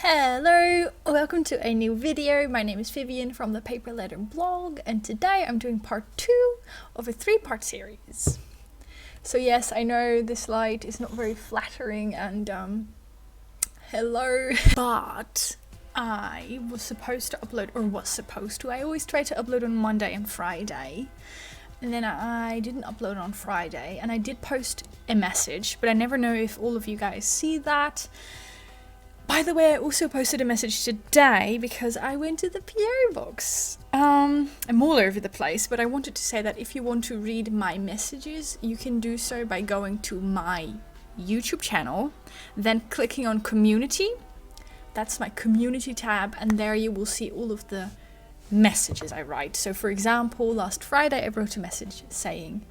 Hello, welcome to a new video. My name is Vivian from ThePaperLetterBlog, and today I'm doing part 2 of a 3-part series. So yes, I know this light is not very flattering and hello, but I was supposed to upload, I always try to upload on Monday and Friday. And then I didn't upload on Friday, and I did post a message, but I never know if all of you guys see that. By the way, I also posted a message today because I went to the PO box. I'm all over the place, but I wanted to say that if you want to read my messages, you can do so by going to my YouTube channel, then clicking on community. That's my community tab, and there you will see all of the messages I write. So for example, last Friday I wrote a message saying,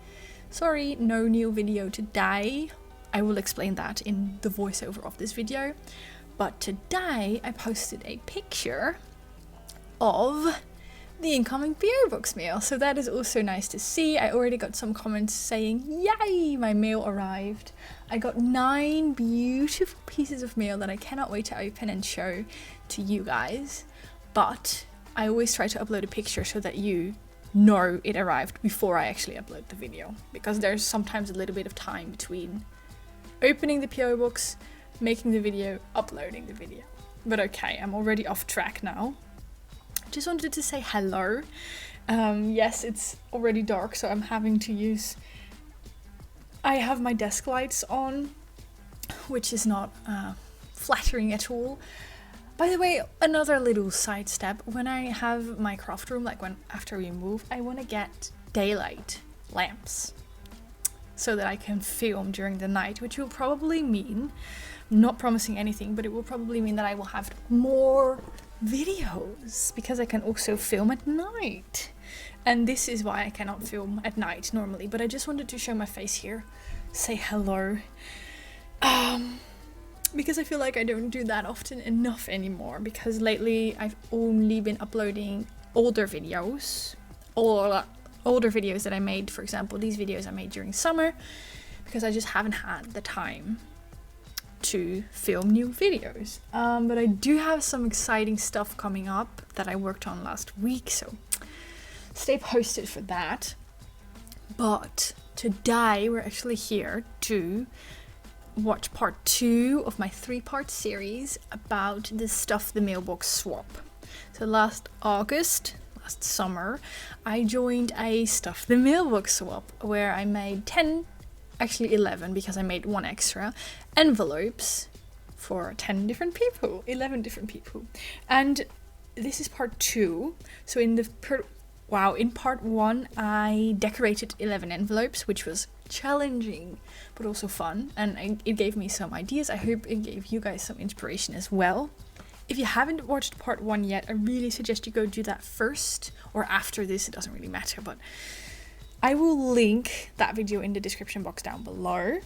sorry, no new video today. I will explain that in the voiceover of this video. But today I posted a picture of the incoming PO box mail, so that is also nice to see. I already got some comments saying, yay, my mail arrived. I got 9 beautiful pieces of mail that I cannot wait to open and show to you guys. But I always try to upload a picture so that you know it arrived before I actually upload the video, because there's sometimes a little bit of time between opening the PO box, making the video, uploading the video. But okay, I'm already off track now. Just wanted to say hello. Yes, it's already dark, so I'm having to use... I have my desk lights on, which is not flattering at all. By the way, another little side step. When I have my craft room, like after we move, I want to get daylight lamps so that I can film during the night, which will probably mean, not promising anything, but it will probably mean that I will have more videos because I can also film at night. And this is why I cannot film at night normally, but I just wanted to show my face here, say hello, because I feel like I don't do that often enough anymore, because lately I've only been uploading older videos, that I made. For example, these videos I made during summer, because I just haven't had the time to film new videos. But I do have some exciting stuff coming up that I worked on last week, so stay posted for that. But today we're actually here to watch part 2 of my 3-part series about the Stuff the Mailbox swap. So last summer, I joined a Stuff the Mailbox swap where I made 11, because I made 1 extra, envelopes for 11 different people. And this is part 2. So in part 1 I decorated 11 envelopes, which was challenging but also fun, and it gave me some ideas. I hope it gave you guys some inspiration as well. If you haven't watched part 1 yet, I really suggest you go do that first or after this, it doesn't really matter, but I will link that video in the description box down below.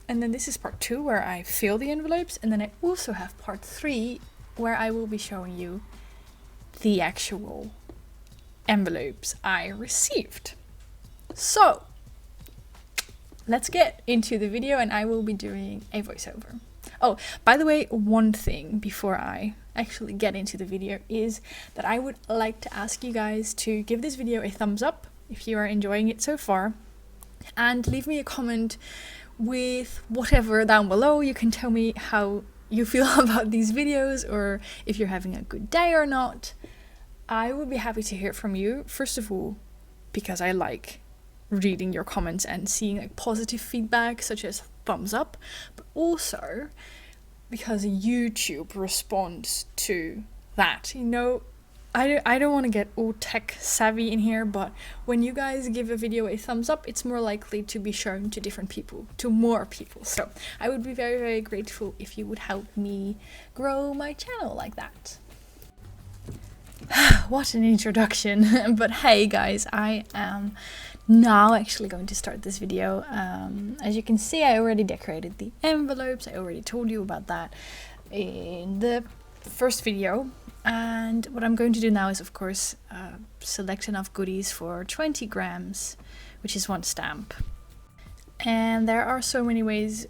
And then this is part 2 where I fill the envelopes, and then I also have part 3 where I will be showing you the actual envelopes I received. So let's get into the video, and I will be doing a voiceover. Oh, by the way, one thing before I actually get into the video is that I would like to ask you guys to give this video a thumbs up if you are enjoying it so far, and leave me a comment with whatever down below. You can tell me how you feel about these videos, or if you're having a good day or not. I would be happy to hear from you, first of all, because I like reading your comments and seeing like positive feedback such as thumbs up, but also because YouTube responds to that. You know, I don't want to get all tech savvy in here, but when you guys give a video a thumbs up, it's more likely to be shown to different people, to more people. So I would be very, very grateful if you would help me grow my channel like that. What an introduction. But hey guys, I am now actually going to start this video. As you can see, I already decorated the envelopes. I already told you about that in the first video. And what I'm going to do now is, of course, select enough goodies for 20 grams, which is 1 stamp. And there are so many ways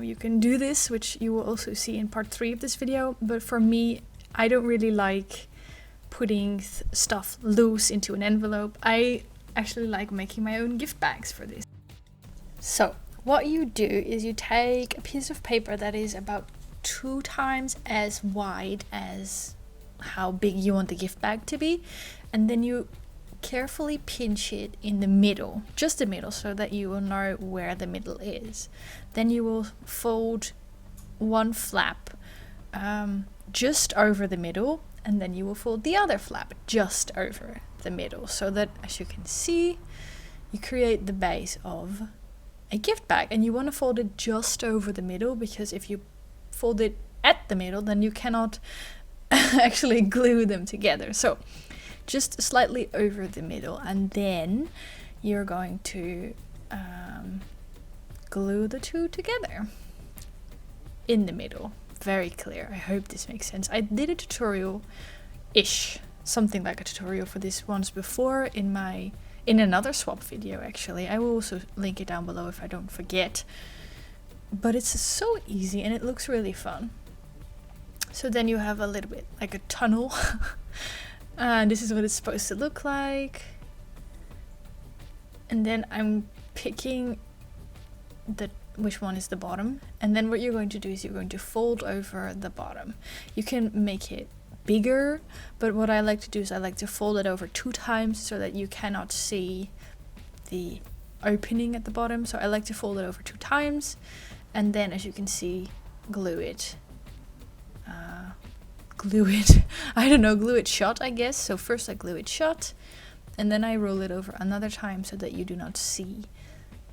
you can do this, which you will also see in part 3 of this video. But for me, I don't really like putting stuff loose into an envelope. I actually like making my own gift bags for this. So what you do is you take a piece of paper that is about 2 times as wide as how big you want the gift bag to be, and then you carefully pinch it in the middle, just the middle, so that you will know where the middle is. Then you will fold one flap just over the middle, and then you will fold the other flap just over the middle, so that, as you can see, you create the base of a gift bag. And you want to fold it just over the middle, because if you fold it at the middle, then you cannot actually glue them together. So just slightly over the middle, and then you're going to glue the two together in the middle. Very clear. I hope this makes sense. I did a tutorial-ish, something like a tutorial for this once before in another swap video actually. I will also link it down below if I don't forget. But it's so easy and it looks really fun. So then you have a little bit like a tunnel. And this is what it's supposed to look like. And then I'm picking which one is the bottom. And then what you're going to do is you're going to fold over the bottom. You can make it bigger, but what I like to do is I like to fold it over 2 times so that you cannot see the opening at the bottom. So I like to fold it over 2 times, and then, as you can see, glue it. Glue it shut, I guess. So first I glue it shut, and then I roll it over another time so that you do not see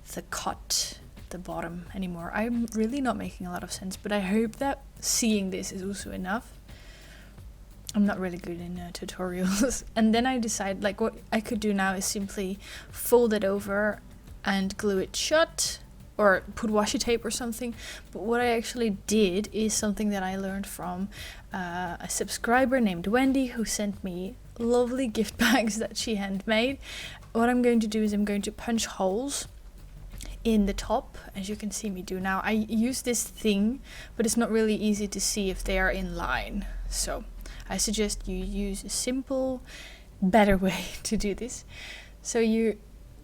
the bottom anymore. I'm really not making a lot of sense, but I hope that seeing this is also enough. I'm not really good in tutorials. And then I decide, like, what I could do now is simply fold it over and glue it shut, or put washi tape or something. But what I actually did is something that I learned from a subscriber named Wendy, who sent me lovely gift bags that she handmade. What I'm going to do is I'm going to punch holes in the top, as you can see me do now. I use this thing, but it's not really easy to see if they are in line. So I suggest you use a simple, better way to do this. So you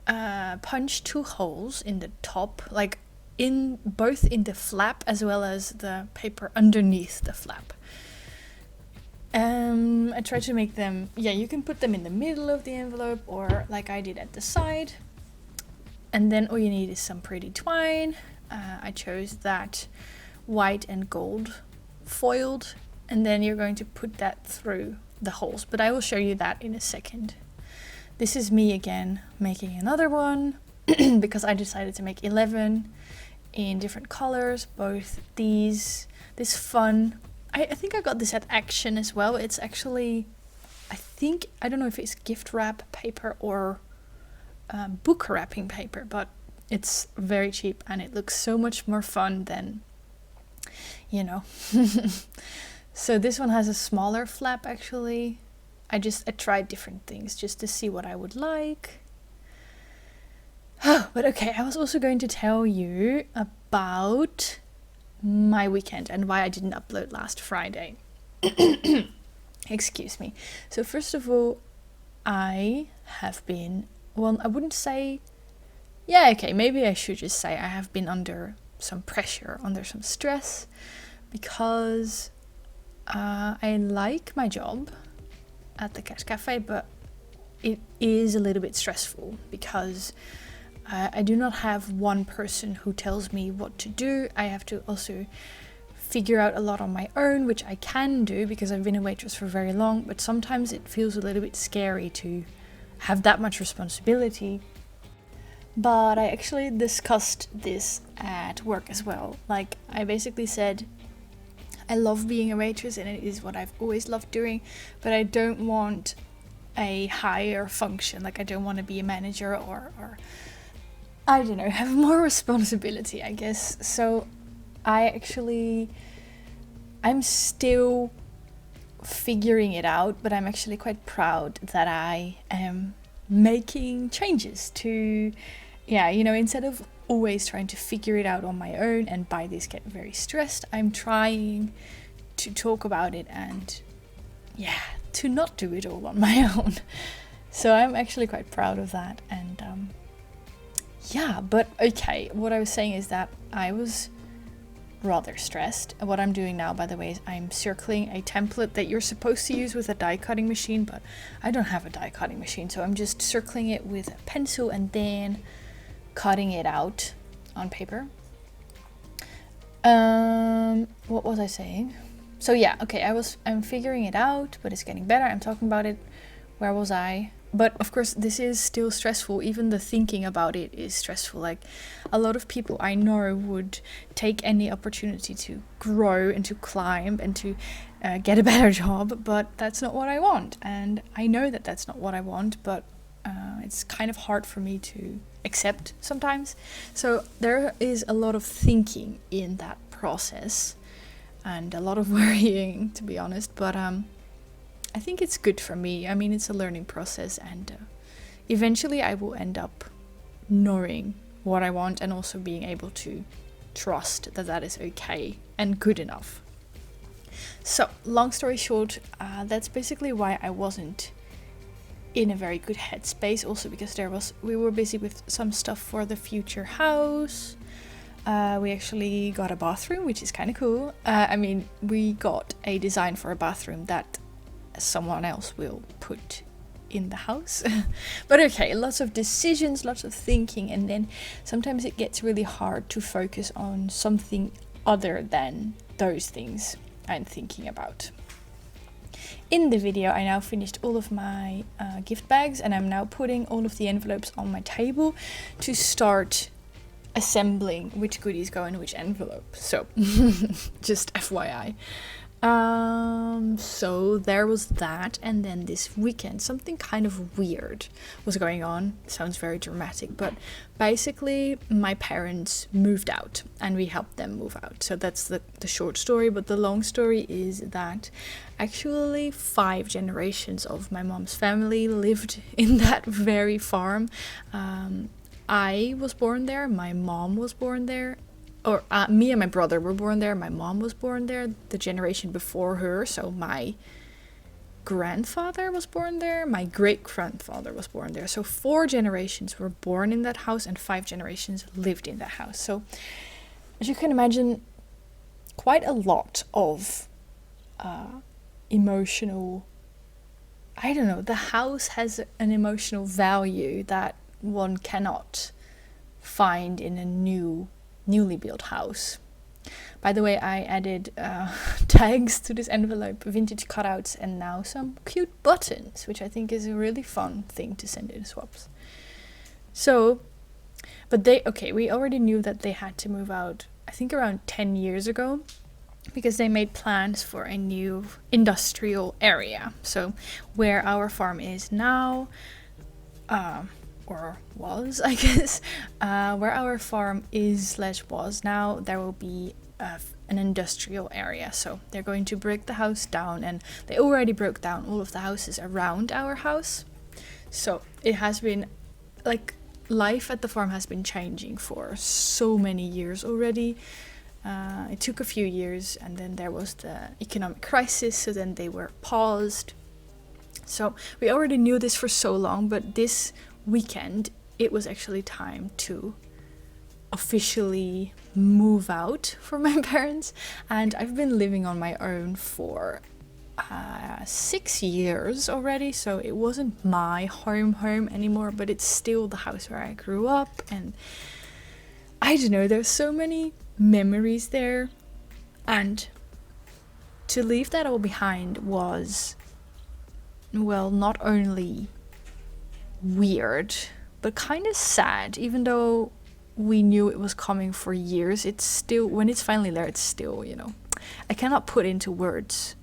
punch 2 holes in the top, like both in the flap as well as the paper underneath the flap. I try to make them, you can put them in the middle of the envelope, or like I did at the side. And then all you need is some pretty twine. I chose that white and gold foiled, and then you're going to put that through the holes, but I will show you that in a second. This is me again making another one because I decided to make 11 in different colors. Both this fun, I think I got this at Action as well. It's actually, I don't know if it's gift wrap paper or book wrapping paper, but it's very cheap and it looks so much more fun than, you know. So this one has a smaller flap actually. I tried different things just to see what I would like. But okay, I was also going to tell you about my weekend and why I didn't upload last Friday. Excuse me. So first of all, I have been, well, I wouldn't say, maybe I should just say I have been under some pressure, under some stress, because I like my job at the cat cafe, but it is a little bit stressful because I do not have one person who tells me what to do. I have to also figure out a lot on my own, which I can do because I've been a waitress for very long, but sometimes it feels a little bit scary to have that much responsibility. But I actually discussed this at work as well. Like, I basically said, I love being a waitress and it is what I've always loved doing, but I don't want a higher function. Like, I don't want to be a manager or I don't know, have more responsibility, I guess. So I'm still figuring it out, but I'm actually quite proud that I am making changes to, instead of always trying to figure it out on my own, and by this get very stressed. I'm trying to talk about it and to not do it all on my own. So I'm actually quite proud of that. And but okay, what I was saying is that I was rather stressed. And what I'm doing now, by the way, is I'm circling a template that you're supposed to use with a die cutting machine, but I don't have a die cutting machine, so I'm just circling it with a pencil and then cutting it out on paper. What was I saying? So yeah, okay, I'm figuring it out, but it's getting better. I'm talking about it. Where was I? But of course, this is still stressful. Even the thinking about it is stressful. Like, a lot of people I know would take any opportunity to grow and to climb and to get a better job, but that's not what I want. And I know that that's not what I want, but it's kind of hard for me to accept sometimes. So there is a lot of thinking in that process and a lot of worrying, to be honest. But I think it's good for me. I mean, it's a learning process, and eventually I will end up knowing what I want and also being able to trust that that is okay and good enough. So, long story short, that's basically why I wasn't in a very good headspace. Also because we were busy with some stuff for the future house. We actually got a bathroom, which is kind of cool. I mean, we got a design for a bathroom that someone else will put in the house. But okay, lots of decisions, lots of thinking, and then sometimes it gets really hard to focus on something other than those things I'm thinking about. In the video, I now finished all of my gift bags, and I'm now putting all of the envelopes on my table to start assembling which goodies go in which envelope. So just FYI. So there was that, and then this weekend something kind of weird was going on. It sounds very dramatic, but basically my parents moved out and we helped them move out. So that's the short story, but the long story is that actually 5 generations of my mom's family lived in that very farm. I was born there, my mom was born there, or me and my brother were born there, my mom was born there, the generation before her, so my grandfather was born there, my great-grandfather was born there. So 4 generations were born in that house and 5 generations lived in that house. So as you can imagine, quite a lot of emotional, I don't know, the house has an emotional value that one cannot find in a newly built house. By the way, I added tags to this envelope, vintage cutouts, and now some cute buttons, which I think is a really fun thing to send in swaps. So, but we already knew that they had to move out, I think around 10 years ago, because they made plans for a new industrial area. So where our farm is now, or was, I guess, where our farm is/was now, there will be an industrial area. So they're going to break the house down, and they already broke down all of the houses around our house. So it has been, like, life at the farm has been changing for so many years already. It took a few years, and then there was the economic crisis, so then they were paused. So we already knew this for so long, but this weekend it was actually time to officially move out for my parents. And I've been living on my own for 6 years already, so it wasn't my home anymore, but it's still the house where I grew up. And I don't know, there's so many memories there, and to leave that all behind was, well, not only weird but kind of sad. Even though we knew it was coming for years, it's still, when it's finally there, it's still, you know, I cannot put into words.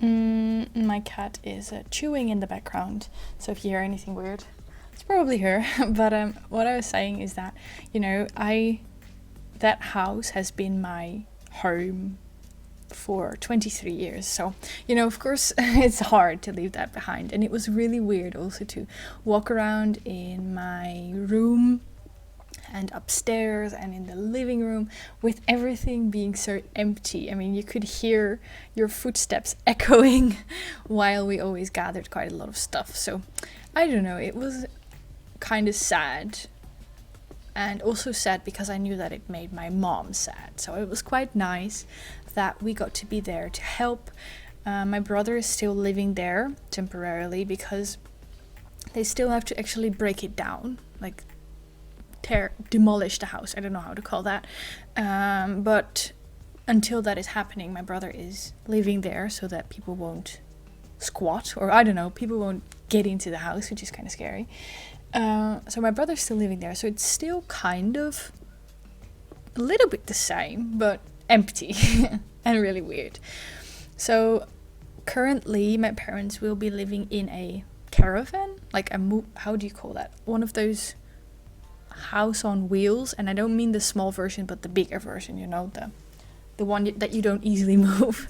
My cat is chewing in the background, so if you hear anything weird, it's probably her. But what I was saying is that, you know, that house has been my home for 23 years. So, you know, of course, it's hard to leave that behind. And it was really weird also to walk around in my room and upstairs and in the living room, with everything being so empty. I mean, you could hear your footsteps echoing while we always gathered quite a lot of stuff. So I don't know, it was kind of sad, and also sad because I knew that it made my mom sad. So it was quite nice that we got to be there to help. My brother is still living there temporarily because they still have to actually break it down, like demolish the house. I don't know how to call that. But until that is happening, my brother is living there so that people won't squat, or I don't know, people won't get into the house, which is kind of scary. So my brother's still living there, so it's still kind of a little bit the same, but empty and really weird. So currently my parents will be living in a caravan, like how do you call that? One of those house on wheels, and I don't mean the small version, but the bigger version, you know, the one that you don't easily move.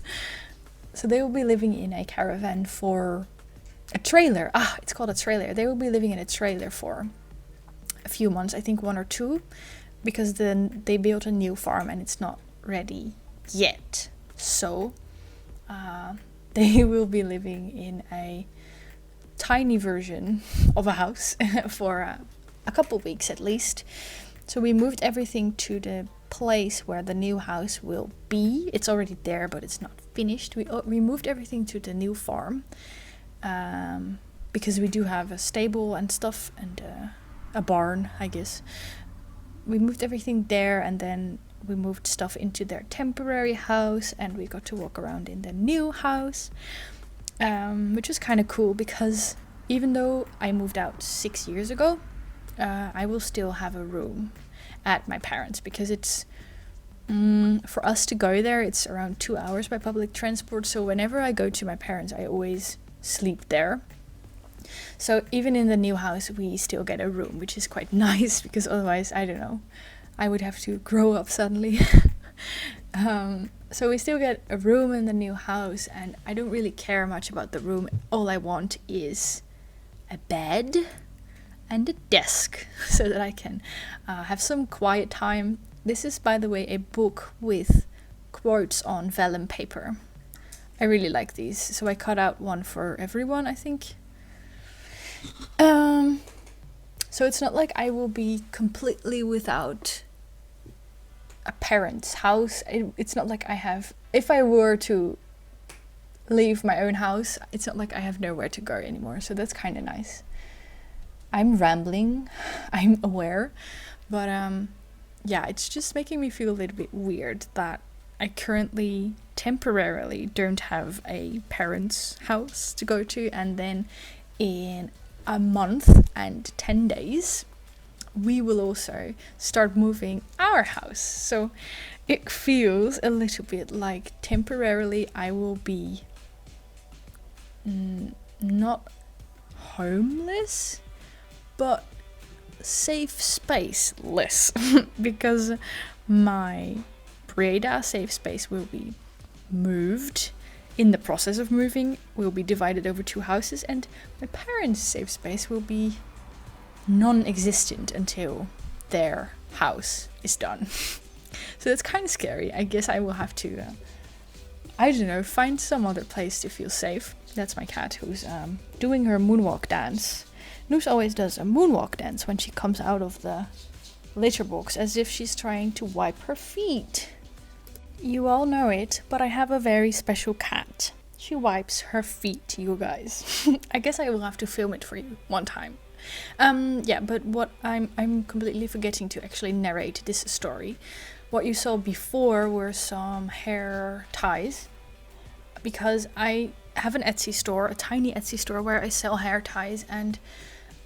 So they will be living in a caravan for a trailer. It's called a trailer. They will be living in a trailer for a few months, I think 1 or 2, because then they built a new farm and it's not ready yet. So they will be living in a tiny version of a house for a couple weeks at least. So we moved everything to the place where the new house will be. It's already there, but it's not finished. We moved everything to the new farm because we do have a stable and stuff, and a barn, I guess. We moved everything there, and then we moved stuff into their temporary house, and we got to walk around in the new house, which was kind of cool because even though I moved out 6 years ago, I will still have a room at my parents', because it's for us to go there, it's around 2 hours by public transport. So whenever I go to my parents, I always sleep there. So even in the new house, we still get a room, which is quite nice, because otherwise, I don't know, I would have to grow up suddenly. So we still get a room in the new house, and I don't really care much about the room. All I want is a bed and a desk so that I can have some quiet time. This is, by the way, a book with quotes on vellum paper. I really like these, so I cut out one for everyone, I think. So it's not like I will be completely without a parent's house. It's not like I have, if I were to leave my own house, it's not like I have nowhere to go anymore. So that's kind of nice. I'm rambling, I'm aware, but yeah, it's just making me feel a little bit weird that I currently temporarily don't have a parent's house to go to, and then in a month and 10 days we will also start moving our house. So it feels a little bit like temporarily I will be not homeless, but safe space less, because my Breda safe space will be moved. In the process of moving, will be divided over 2 houses, and my parents' safe space will be non-existent until their house is done. So that's kind of scary. I guess I will have to, I don't know, find some other place to feel safe. That's my cat who's doing her moonwalk dance. Noos always does a moonwalk dance when she comes out of the litter box, as if she's trying to wipe her feet. You all know it, but I have a very special cat. She wipes her feet, you guys. I guess I will have to film it for you one time. Yeah, but what I'm completely forgetting to actually narrate this story. What you saw before were some hair ties, because I have an Etsy store, a tiny Etsy store where I sell hair ties, and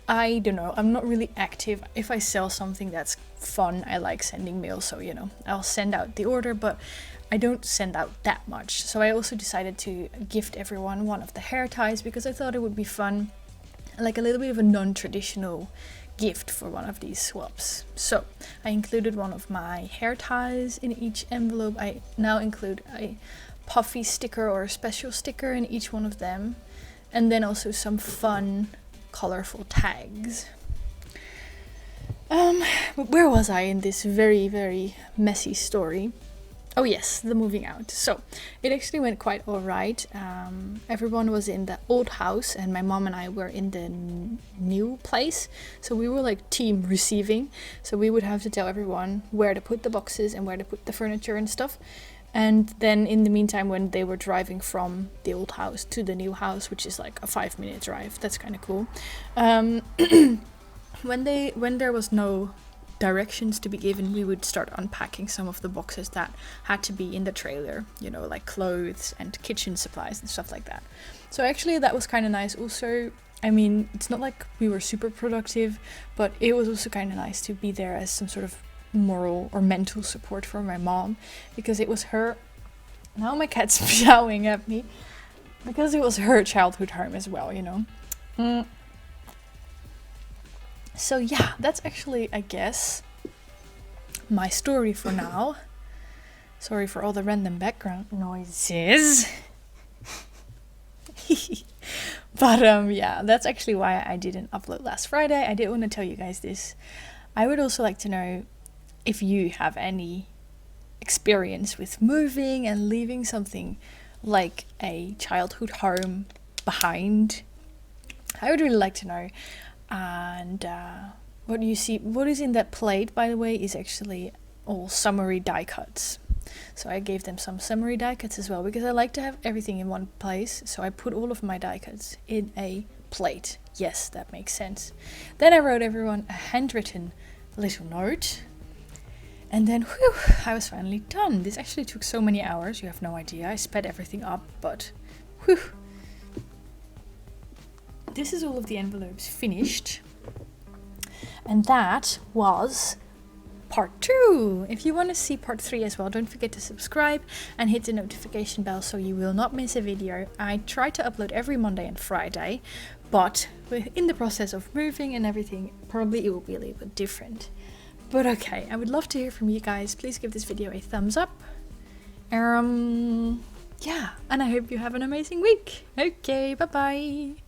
I don't know, I'm not really active. If I sell something that's fun, I like sending mail, so you know, I'll send out the order, but I don't send out that much. So I also decided to gift everyone one of the hair ties, because I thought it would be fun, like a little bit of a non-traditional gift for one of these swaps. So I included one of my hair ties in each envelope. I now include a puffy sticker or a special sticker in each one of them, and then also some fun colorful tags. But where was I in this very, very messy story? Oh yes, the moving out. So it actually went quite alright. Everyone was in the old house and my mom and I were in the new place. So we were like team receiving. So we would have to tell everyone where to put the boxes and where to put the furniture and stuff. And then in the meantime, when they were driving from the old house to the new house, which is like a 5-minute drive, that's kind of cool. When there was no directions to be given, we would start unpacking some of the boxes that had to be in the trailer, you know, like clothes and kitchen supplies and stuff like that. So actually that was kind of nice. Also, I mean, it's not like we were super productive, but it was also kind of nice to be there as some sort of moral or mental support for my mom, because it was her, now my cat's meowing at me, because it was her childhood home as well, you know. So yeah, that's actually, I guess, my story for now. Sorry for all the random background noises. But yeah, that's actually why I didn't upload last Friday. I did want to tell you guys this. I would also like to know if you have any experience with moving and leaving something like a childhood home behind. I would really like to know. And what you see, what is in that plate, by the way, is actually all summary die cuts. So I gave them some summary die cuts as well, because I like to have everything in one place. So I put all of my die cuts in a plate. Yes, that makes sense. Then I wrote everyone a handwritten little note. And then, whew, I was finally done. This actually took so many hours, you have no idea. I sped everything up, but whew. This is all of the envelopes finished. And that was part 2. If you want to see part 3 as well, don't forget to subscribe and hit the notification bell so you will not miss a video. I try to upload every Monday and Friday, but in the process of moving and everything, probably it will be a little bit different. But okay, I would love to hear from you guys. Please give this video a thumbs up. Yeah, and I hope you have an amazing week. Okay, bye bye.